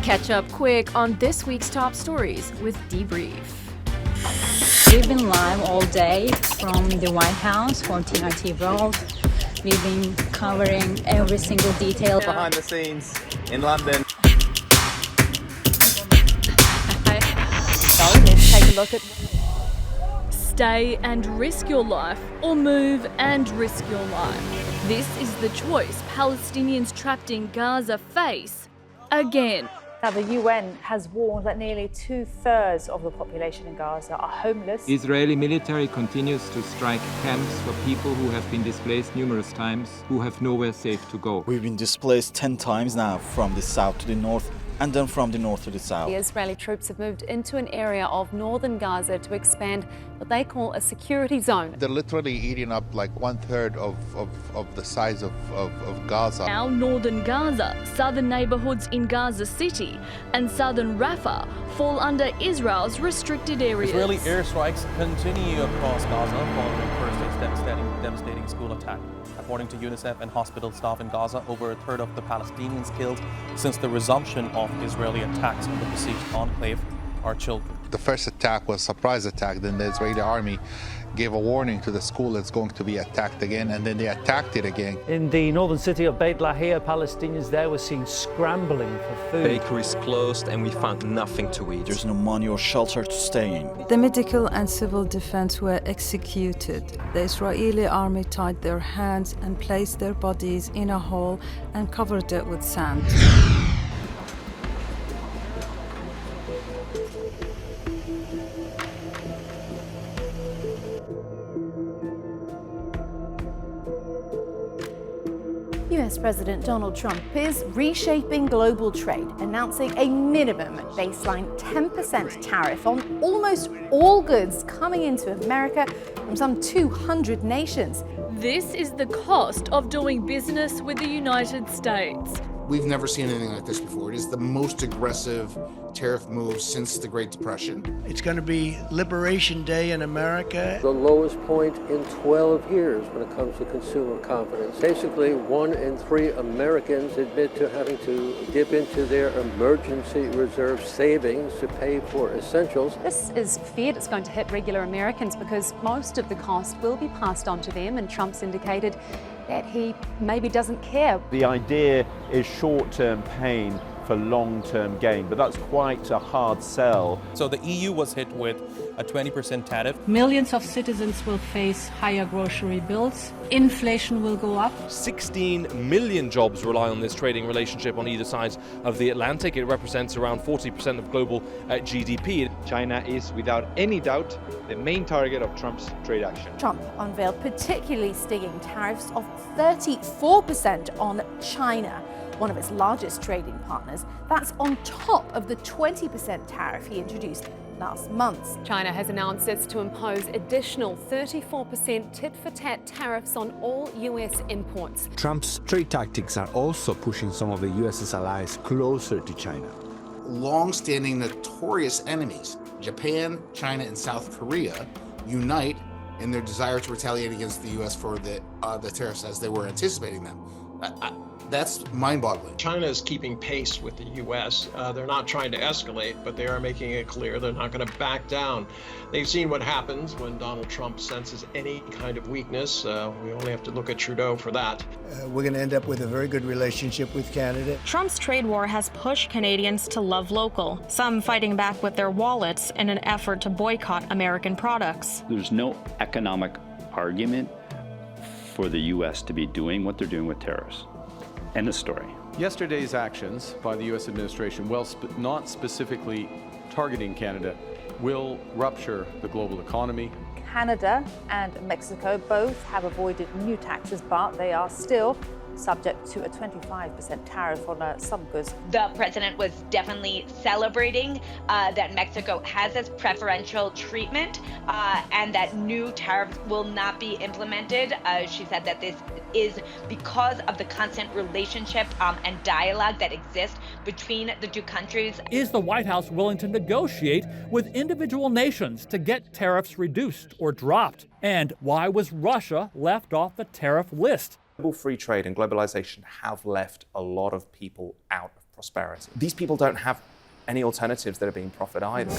Catch up quick on this week's top stories with Debrief. We've been live all day from the White House for TRT World. We've been covering every single detail. Behind the scenes in London. So let's take a look at... Stay and risk your life, or move and risk your life. This is the choice Palestinians trapped in Gaza face again. Now, the UN has warned that nearly 2/3 of the population in Gaza are homeless. The Israeli military continues to strike camps for people who have been displaced numerous times, who have nowhere safe to go. We've been displaced 10 times now, from the south to the north, and then from the north to the south. The Israeli troops have moved into an area of northern Gaza to expand what they call a security zone. They're literally eating up like 1/3 of the size of Gaza. Now northern Gaza, southern neighbourhoods in Gaza City and southern Rafah fall under Israel's restricted areas. Israeli airstrikes continue across Gaza following Thursday's devastating school attack. According to UNICEF and hospital staff in Gaza, over 1/3 of the Palestinians killed since the resumption of Israeli attacks on the besieged enclave are children. The first attack was a surprise attack. Then the Israeli army gave a warning to the school it's going to be attacked again, and then they attacked it again. In the northern city of Beit Lahia, Palestinians there were seen scrambling for food. Bakeries closed and we found nothing to eat. There's no money or shelter to stay in. The medical and civil defense were executed. The Israeli army tied their hands and placed their bodies in a hole and covered it with sand. US President Donald Trump is reshaping global trade, announcing a minimum baseline 10% tariff on almost all goods coming into America from some 200 nations. This is the cost of doing business with the United States. We've never seen anything like this before. It is the most aggressive tariff move since the Great Depression. It's going to be Liberation Day in America. The lowest point in 12 years when it comes to consumer confidence. Basically, 1 in 3 Americans admit to having to dip into their emergency reserve savings to pay for essentials. This is feared it's going to hit regular Americans because most of the cost will be passed on to them, and Trump's indicated that he maybe doesn't care. The idea is short-term pain for long-term gain, but that's quite a hard sell. So the EU was hit with a 20% tariff. Millions of citizens will face higher grocery bills. Inflation will go up. 16 million jobs rely on this trading relationship on either side of the Atlantic. It represents around 40% of global GDP. China is, without any doubt, the main target of Trump's trade action. Trump unveiled particularly stinging tariffs of 34% on China, one of its largest trading partners. That's on top of the 20% tariff he introduced last month. China has announced it's to impose additional 34% tit-for-tat tariffs on all US imports. Trump's trade tactics are also pushing some of the US's allies closer to China. Long-standing notorious enemies, Japan, China, and South Korea, unite in their desire to retaliate against the US for the tariffs as they were anticipating them. That's mind-boggling. China is keeping pace with the U.S. They're not trying to escalate, but they are making it clear they're not going to back down. They've seen what happens when Donald Trump senses any kind of weakness. We only have to look at Trudeau for that. We're going to end up with a very good relationship with Canada. Trump's trade war has pushed Canadians to love local, some fighting back with their wallets in an effort to boycott American products. There's no economic argument for the U.S. to be doing what they're doing with tariffs. End of story. Yesterday's actions by the U.S. administration, while not specifically targeting Canada, will rupture the global economy. Canada and Mexico both have avoided new taxes, but they are still subject to a 25% tariff on some goods. The president was definitely celebrating that Mexico has this preferential treatment and that new tariffs will not be implemented. She said that this is because of the constant relationship and dialogue that exists between the two countries. Is the White House willing to negotiate with individual nations to get tariffs reduced or dropped? And why was Russia left off the tariff list? Global free trade and globalization have left a lot of people out of prosperity. These people don't have any alternatives that are being proffered either.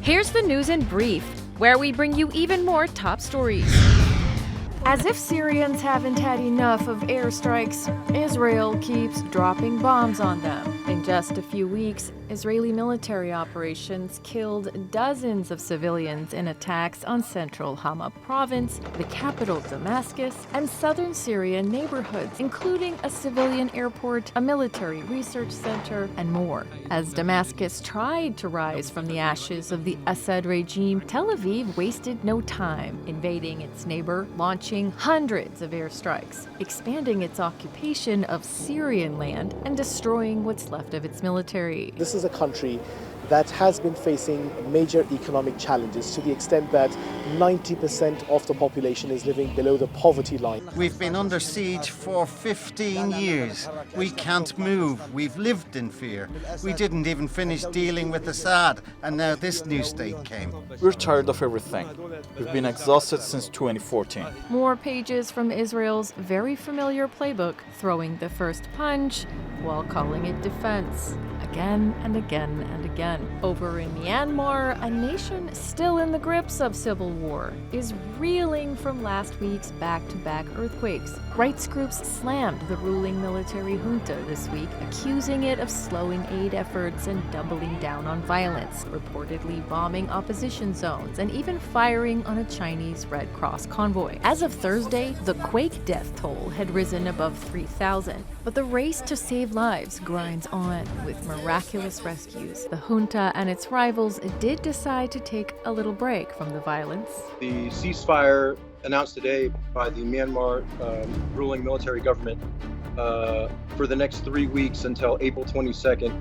Here's the news in brief, where we bring you even more top stories. As if Syrians haven't had enough of airstrikes, Israel keeps dropping bombs on them. In just a few weeks, Israeli military operations killed dozens of civilians in attacks on central Hama province, the capital Damascus, and southern Syria neighborhoods, including a civilian airport, a military research center, and more. As Damascus tried to rise from the ashes of the Assad regime, Tel Aviv wasted no time, invading its neighbor, launching hundreds of airstrikes, expanding its occupation of Syrian land, and destroying what's left of its military. This is a country that has been facing major economic challenges to the extent that 90% of the population is living below the poverty line. We've been under siege for 15 years. We can't move. We've lived in fear. We didn't even finish dealing with Assad, and now this new state came. We're tired of everything. We've been exhausted since 2014. More pages from Israel's very familiar playbook, throwing the first punch while calling it defense. Again and again and again. Over in Myanmar, a nation still in the grips of civil war is reeling from last week's back-to-back earthquakes. Rights groups slammed the ruling military junta this week, accusing it of slowing aid efforts and doubling down on violence, reportedly bombing opposition zones and even firing on a Chinese Red Cross convoy. As of Thursday, the quake death toll had risen above 3,000, but the race to save lives grinds on with miraculous rescues. The junta and its rivals did decide to take a little break from the violence. The ceasefire announced today by the Myanmar ruling military government for the next 3 weeks until April 22nd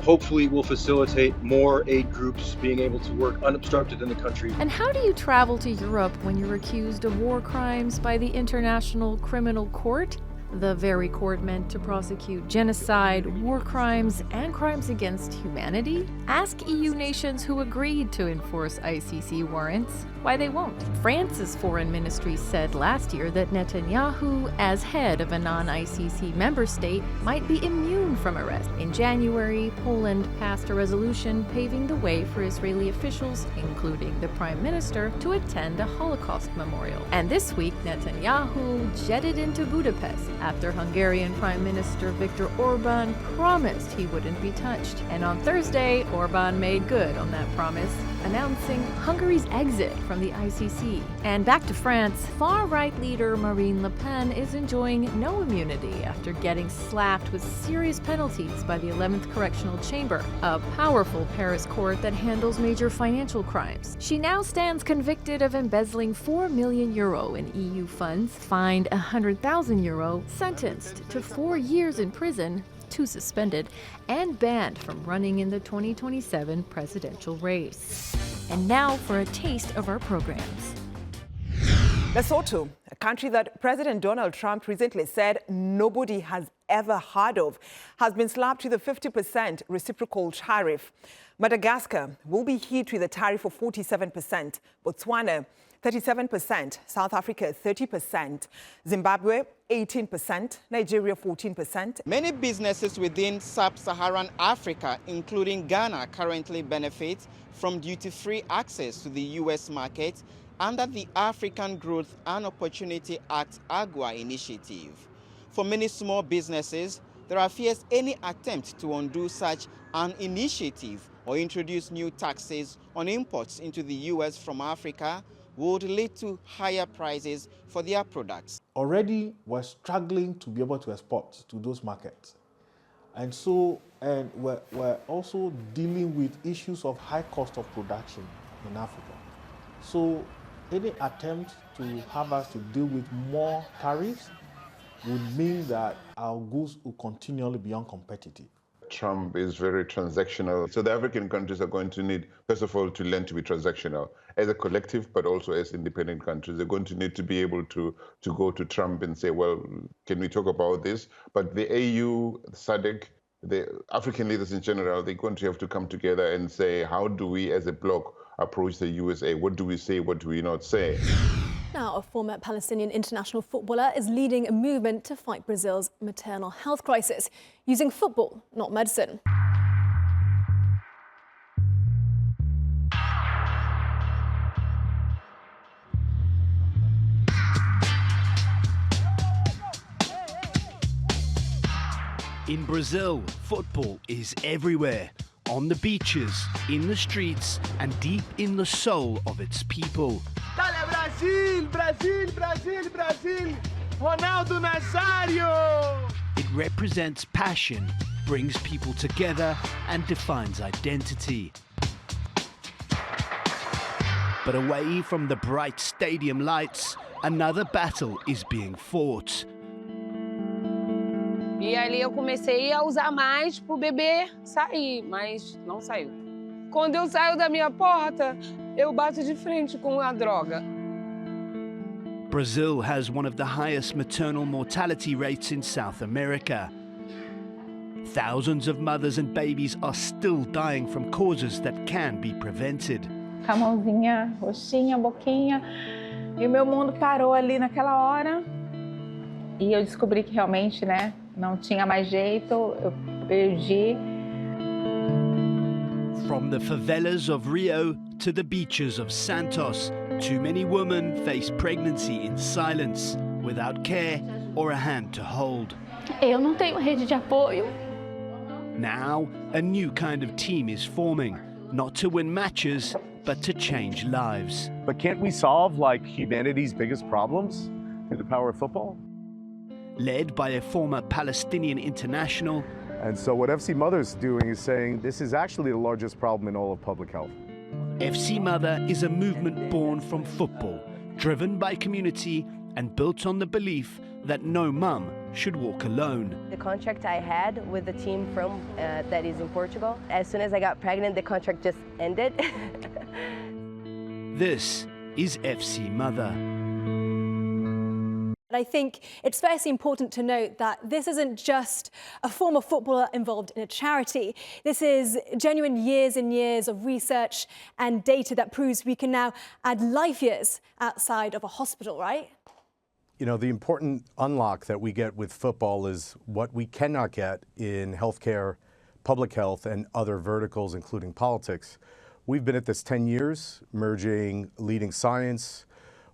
hopefully will facilitate more aid groups being able to work unobstructed in the country. And how do you travel to Europe when you're accused of war crimes by the International Criminal Court? The very court meant to prosecute genocide, war crimes, and crimes against humanity? Ask EU nations who agreed to enforce ICC warrants why they won't. France's foreign ministry said last year that Netanyahu, as head of a non-ICC member state, might be immune from arrest. In January, Poland passed a resolution paving the way for Israeli officials, including the prime minister, to attend a Holocaust memorial. And this week, Netanyahu jetted into Budapest after Hungarian Prime Minister Viktor Orban promised he wouldn't be touched. And on Thursday, Orban made good on that promise, announcing Hungary's exit from the ICC. And back to France, far-right leader Marine Le Pen is enjoying no immunity after getting slapped with serious penalties by the 11th Correctional Chamber, a powerful Paris court that handles major financial crimes. She now stands convicted of embezzling €4 million in EU funds, fined €100,000, sentenced to 4 years in prison, 2 suspended, and banned from running in the 2027 presidential race. And now for a taste of our programs. Lesotho, a country that President Donald Trump recently said nobody has ever heard of, has been slapped with a 50% reciprocal tariff. Madagascar will be hit with a tariff of 47%, Botswana 37%, South Africa 30%, Zimbabwe 18%, Nigeria 14%. Many businesses within sub-Saharan Africa, including Ghana, currently benefit from duty-free access to the U.S. market under the African Growth and Opportunity Act AGWA initiative. For many small businesses, there are fears any attempt to undo such an initiative or introduce new taxes on imports into the U.S. from Africa would lead to higher prices for their products. Already, we're struggling to be able to export to those markets. And so, we're also dealing with issues of high cost of production in Africa. So, any attempt to have us to deal with more tariffs would mean that our goods will continually be uncompetitive. Trump is very transactional. So the African countries are going to need, first of all, to learn to be transactional as a collective, but also as independent countries. They're going to need to be able to go to Trump and say, well, can we talk about this? But the AU, SADC, the African leaders in general, they're going to have to come together and say, how do we as a bloc approach the USA? What do we say? What do we not say? Now, a former Palestinian international footballer is leading a movement to fight Brazil's maternal health crisis, using football, not medicine. In Brazil, football is everywhere. On the beaches, in the streets, and deep in the soul of its people. Dale Brasil, Brasil, Brasil, Brasil, Ronaldo Nazário! It represents passion, brings people together, and defines identity. But away from the bright stadium lights, another battle is being fought. E ali eu comecei a usar mais pro bebê sair, mas não saiu. Quando eu saio da minha porta, eu bato de frente com a droga. Brazil has one of the highest maternal mortality rates in South America. Thousands of mothers and babies are still dying from causes that can be prevented. Com a mãozinha, roxinha, boquinha, e o meu mundo parou ali naquela hora. E eu descobri que realmente, né, não tinha mais jeito, eu perdi. From the favelas of Rio to the beaches of Santos, too many women face pregnancy in silence, without care or a hand to hold. Eu não tenho rede de apoio. Now, a new kind of team is forming, not to win matches, but to change lives. But can't we solve, like, humanity's biggest problems through the power of football? Led by a former Palestinian international. And so what FC Mother's doing is saying this is actually the largest problem in all of public health. FC Mother is a movement born from football, driven by community and built on the belief that no mum should walk alone. The contract I had with the team from that is in Portugal, as soon as I got pregnant, the contract just ended. This is FC Mother. I think it's firstly important to note that this isn't just a former footballer involved in a charity. This is genuine years and years of research and data that proves we can now add life years outside of a hospital, right? You know, the important unlock that we get with football is what we cannot get in healthcare, public health, and other verticals, including politics. We've been at this 10 years, merging leading science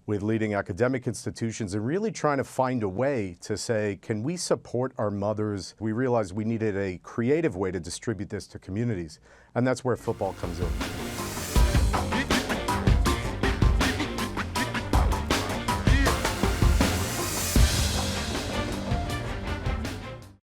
with leading academic institutions and really trying to find a way to say, can we support our mothers? We realized we needed a creative way to distribute this to communities, and that's where football comes in.